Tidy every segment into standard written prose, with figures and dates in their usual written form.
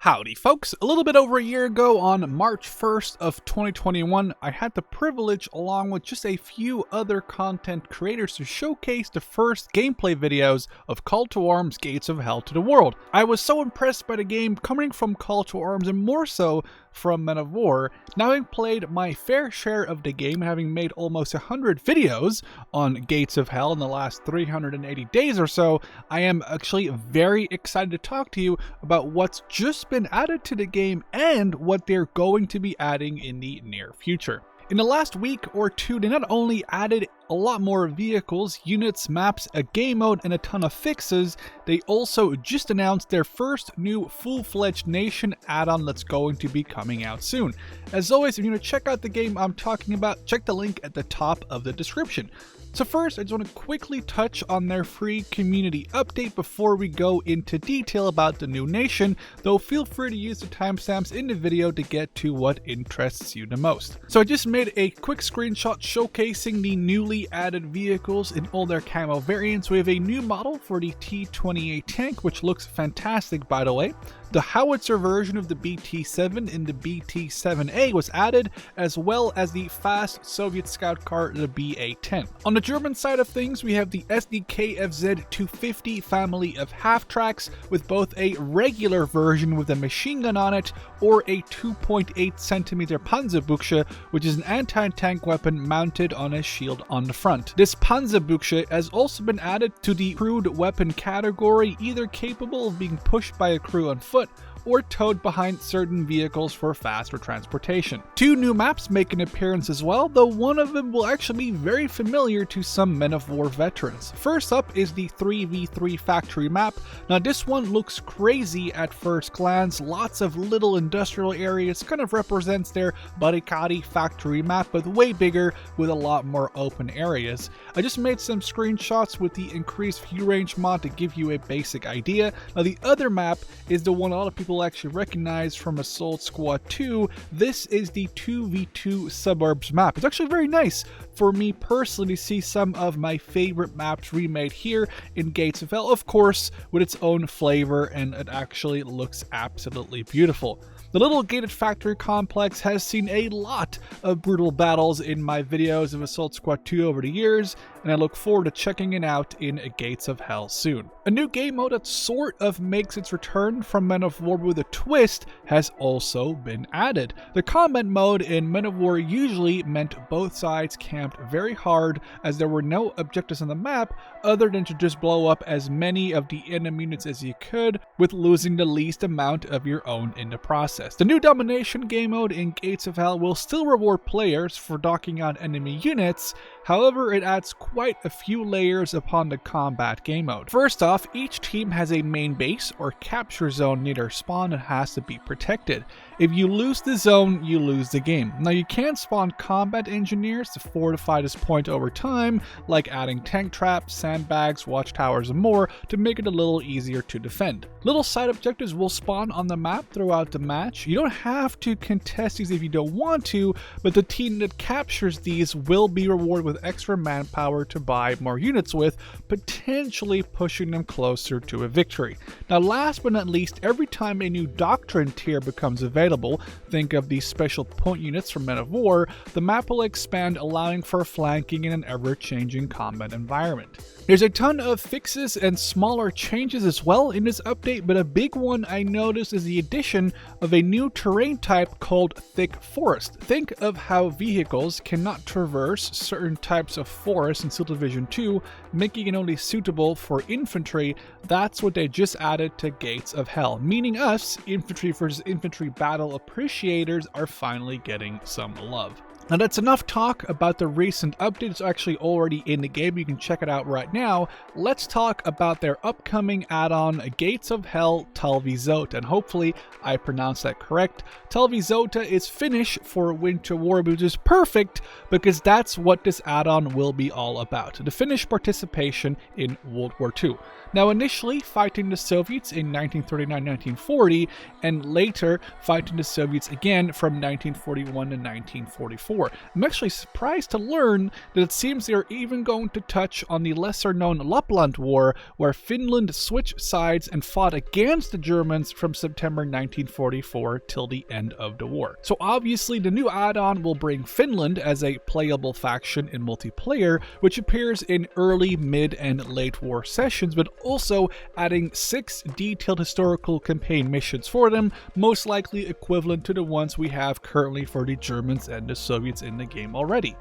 Howdy folks, a little bit over a year ago on March 1st of 2021, I had the privilege along with just a few other content creators to showcase the first gameplay videos of Call to Arms Gates of Hell to the world. I was so impressed by the game coming from Call to Arms and more so from Men of War. Now having played my fair share of the game, having made almost 100 videos on Gates of Hell in the last 380 days or so, I am actually very excited to talk to you about what's just been added to the game and what they're going to be adding in the near future. In the last week or two, they not only added a lot more vehicles, units, maps, a game mode, and a ton of fixes, they also just announced their first new full-fledged nation add-on that's going to be coming out soon. As always, if you want to check out the game I'm talking about, check the link at the top of the description. So first, I just want to quickly touch on their free community update before we go into detail about the new nation, though feel free to use the timestamps in the video to get to what interests you the most. So I just made a quick screenshot showcasing the newly added vehicles in all their camo variants. We have a new model for the T-28 tank, which looks fantastic by the way. The howitzer version of the BT-7 in the BT-7A was added, as well as the fast Soviet scout car, the BA-10. On the German side of things, we have the SDKFZ 250 family of half-tracks, with both a regular version with a machine gun on it, or a 2.8 centimeter Panzerbuchse, which is an anti-tank weapon mounted on a shield on the front. This Panzerbuchse has also been added to the crewed weapon category, either capable of being pushed by a crew on foot, or towed behind certain vehicles for faster transportation. Two new maps make an appearance as well, though one of them will actually be very familiar to some Men of War veterans. First up is the 3v3 factory map. Now this one looks crazy at first glance, lots of little industrial areas, kind of represents their Barricadi factory map, but way bigger with a lot more open areas. I just made some screenshots with the increased view range mod to give you a basic idea. Now the other map is the one a lot of people actually recognize from Assault Squad 2. This is the 2v2 suburbs map. It's actually very nice for me personally to see some of my favorite maps remade here in Gates of Hell, of course with its own flavor, and it actually looks absolutely beautiful. The little gated factory complex has seen a lot of brutal battles in my videos of Assault Squad 2 over the years, and I look forward to checking it out in Gates of Hell soon. A new game mode that sort of makes its return from Men of War with a twist has also been added. The combat mode in Men of War usually meant both sides camped very hard, as there were no objectives on the map other than to just blow up as many of the enemy units as you could, with losing the least amount of your own in the process. The new domination game mode in Gates of Hell will still reward players for docking on enemy units, however it adds quite a few layers upon the combat game mode. First off, each team has a main base or capture zone near their spawn that has to be protected. If you lose the zone, you lose the game. Now you can spawn combat engineers to fortify this point over time, like adding tank traps, sandbags, watchtowers, and more to make it a little easier to defend. Little side objectives will spawn on the map throughout the match. You don't have to contest these if you don't want to, but the team that captures these will be rewarded with extra manpower to buy more units with, potentially pushing them closer to a victory. Now last but not least, every time a new doctrine tier becomes available, think of these special point units from Men of War, the map will expand, allowing for flanking in an ever-changing combat environment. There's a ton of fixes and smaller changes as well in this update, but a big one I noticed is the addition of a new terrain type called thick forest. Think of how vehicles cannot traverse certain types of forest in Steel Division 2, making it only suitable for infantry. That's what they just added to Gates of Hell, meaning us, infantry versus infantry battle appreciators, are finally getting some love. Now that's enough talk about the recent update. It's actually already in the game. You can check it out right now. Let's talk about their upcoming add-on, Gates of Hell Talvisota, and hopefully I pronounced that correct. Talvisota is Finnish for Winter War, which is perfect because that's what this add-on will be all about, the Finnish participation in World War II. Now initially fighting the Soviets in 1939-1940, and later fighting the Soviets again from 1941 to 1944. I'm actually surprised to learn that it seems they are even going to touch on the lesser known Lapland War, where Finland switched sides and fought against the Germans from September 1944 till the end of the war. So obviously the new add-on will bring Finland as a playable faction in multiplayer, which appears in early, mid, and late war sessions, but also adding 6 detailed historical campaign missions for them, most likely equivalent to the ones we have currently for the Germans and the Soviets in the game already.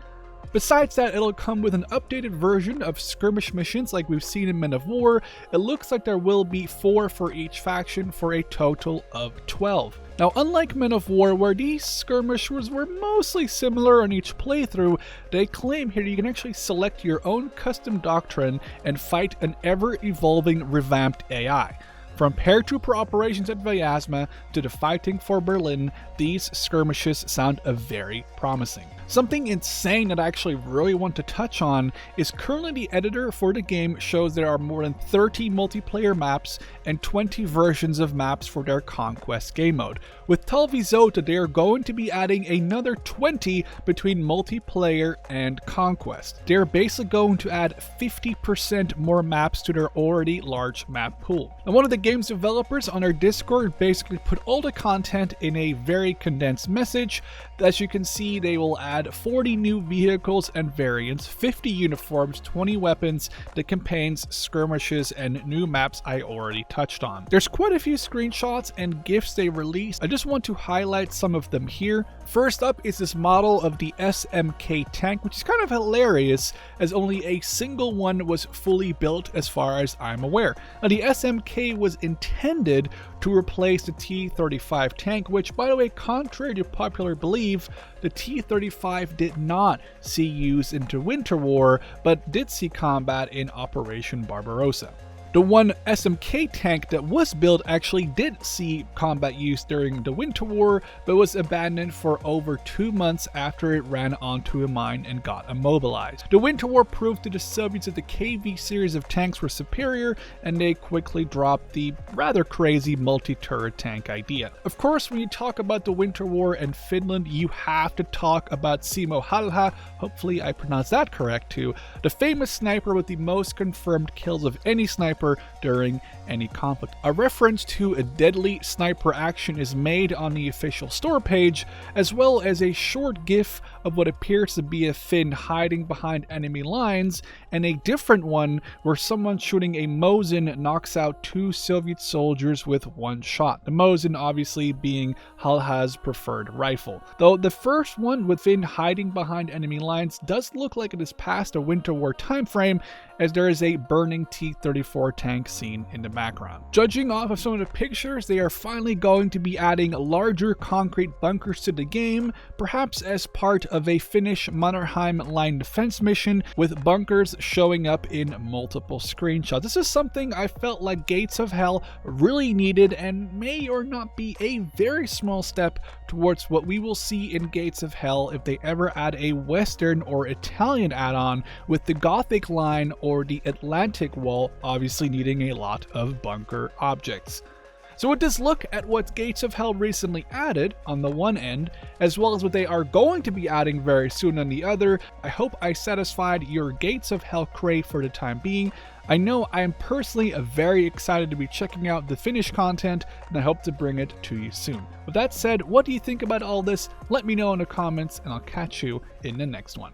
Besides that, it'll come with an updated version of skirmish missions like we've seen in Men of War. It looks like there will be 4 for each faction for a total of 12. Now, unlike Men of War, where these skirmishes were mostly similar on each playthrough, they claim here you can actually select your own custom doctrine and fight an ever-evolving revamped AI. From paratrooper operations at Vyazma to the fighting for Berlin, these skirmishes sound very promising. Something insane that I actually really want to touch on is currently the editor for the game shows there are more than 30 multiplayer maps and 20 versions of maps for their Conquest game mode. With Talvisota, they are going to be adding another 20 between multiplayer and Conquest. They're basically going to add 50% more maps to their already large map pool. And one of the game's developers on our Discord basically put all the content in a very condensed message. As you can see, they will add 40 new vehicles and variants, 50 uniforms, 20 weapons, the campaigns, skirmishes, and new maps I already touched on. There's quite a few screenshots and GIFs they released. I just want to highlight some of them here. First up is this model of the SMK tank, which is kind of hilarious as only a single one was fully built as far as I'm aware. Now the SMK was intended to replace the T-35 tank, which, by the way, contrary to popular belief, the T-35 did not see use into Winter War, but did see combat in Operation Barbarossa. The one SMK tank that was built actually did see combat use during the Winter War, but was abandoned for over 2 months after it ran onto a mine and got immobilized. The Winter War proved to the Soviets that the KV series of tanks were superior, and they quickly dropped the rather crazy multi-turret tank idea. Of course, when you talk about the Winter War and Finland, you have to talk about Simo Halha, hopefully I pronounced that correct too, the famous sniper with the most confirmed kills of any sniper during any conflict. A reference to a deadly sniper action is made on the official store page, as well as a short GIF of what appears to be a Finn hiding behind enemy lines, and a different one where someone shooting a Mosin knocks out 2 Soviet soldiers with 1 shot. The Mosin obviously being Halha's preferred rifle. Though the first one with Finn hiding behind enemy lines does look like it is past a Winter War time frame, as there is a burning T-34 tank scene in the background. Judging off of some of the pictures, they are finally going to be adding larger concrete bunkers to the game, perhaps as part of a Finnish Mannerheim line defense mission, with bunkers showing up in multiple screenshots. This is something I felt like Gates of Hell really needed, and may or not be a very small step towards what we will see in Gates of Hell if they ever add a Western or Italian add-on, with the Gothic line or the Atlantic wall obviously needing a lot of bunker objects. So with this look at what Gates of Hell recently added on the one end, as well as what they are going to be adding very soon on the other, I hope I satisfied your Gates of Hell crave for the time being. I know I am personally very excited to be checking out the Finnish content, and I hope to bring it to you soon. With that said, what do you think about all this? Let me know in the comments, and I'll catch you in the next one.